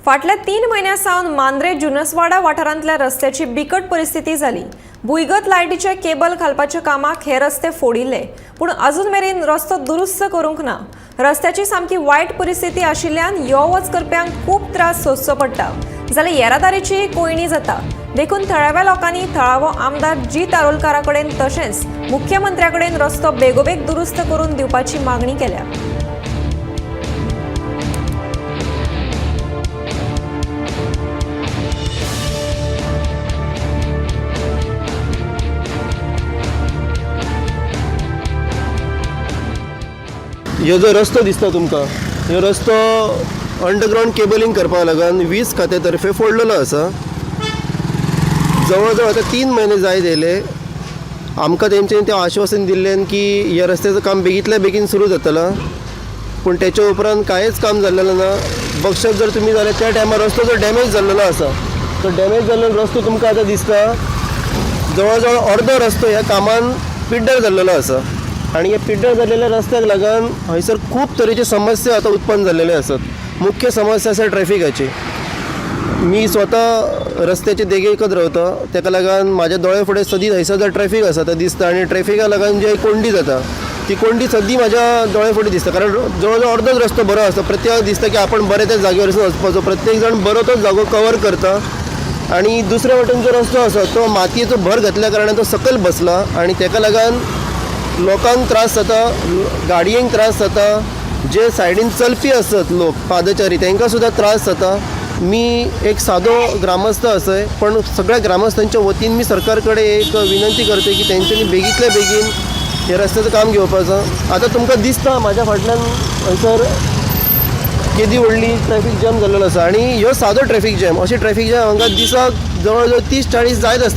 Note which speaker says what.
Speaker 1: फाटल्या 3 म्हयन्यांसावन मांद्रे जुनसवाडा वाठारांतल्या रस्त्याची बिकट परिस्थिती जाली। भुंयगत लायटीचे केबल घालपाच्या कामाक हे रस्ते फोडिल्ले, पूण अजून मेरेन रस्तो दुरुस्त करूंक ना। रस्त्याची सामकी वायट परिस्थिती आशिल्ल्यान यो वच करप्यांक खूब त्रास सोंसचो पडटा, जाल्यार येरादारीची कोयणी जाता। देखून थळाव्या लोकांनी थळावो आमदार जी तारोलकारा कडेन तशेंच मुख्यमंत्र्या कडेन रस्तो बेगोबेग दुरुस्त करून दिवपाची मागणी केल्या।
Speaker 2: ह्यो जो रस्तो दिसता तुमकां, ह्यो रस्तो अंडरग्राउंड केबलिंग करपा लागून वीज खात्यातर्फे फोडलेलो आसा। जवळ जवळ आता 3 म्हयने जायत येयले। आमकां तेंच्यांनी तें आश्वासन दिल्लें की ह्या रस्त्याचं काम बेगींतल्या बेगीन सुरू जातलां, पूण तेच्या उपरांत कांयच काम जाल्लेलं ना। बघशात जर तुमी जाल्यार त्या टायमार रस्तो जो डॅमेज जाल्लेलो आसा, तो डॅमेज जाल्लो रस्तो तुमकां आतां दिसता जवळ जवळ अर्दो रस्तो ह्या कामान पिड्ड्यार जाल्लेलो आसा। आणि ह्या पिड्ड्यार जाल्लेल्या रस्त्याक लागून हयसर खूब तरेचे समस्या आतां उत्पन्न जाल्लेले आसात। मुख्य समस्या आसा ट्रॅफिकाची। मी स्वता रस्त्याचे देगेकच रावता, ताका लागून म्हाज्या दोळे फुडें सदींच हयसर जर ट्रॅफिक आसा तो दिसता, आनी ट्रॅफिका लागून जी कोंडी जाता ती कोंडी सद्दी म्हाज्या दोळे फुडें दिसता। कारण जवळ जवळ अर्दोच रस्तो बरो आसा, प्रत्येकाक दिसता की आपण बरे त्या जागेवर वचपाचो, प्रत्येक जाण बरो तो जागो कवर करता। आणि दुसऱ्या वटेन जो रस्तो आसा तो मातयेचो भर घातल्या कारणान तो सकयल बसला, आणि ताका लागून लोकांक त्रास जाता, गाडयेंक त्रास जाता, जे सायडीन चलपी आसत लोक पादचारी तांकां सुद्दां त्रास जाता। मी एक सादो ग्रामस्थ आसय, पण सगळ्या ग्रामस्थांच्या वतीन मी सरकार कडेन एक विनंती करते की तेंच्यांनी बेगींतल्या बेगीन हे रस्त्याचं काम घेवपाचें। आतां तुमकां दिसता म्हाज्या फाटल्यान हयसर केदी व्हडली ट्रॅफीक जॅम जाल्लो आसा, आणि ह्यो सादो ट्रॅफीक जॅम, अशें ट्रॅफीक जॅम हांगा दिसाक जवळ जवळ 30-40 जायत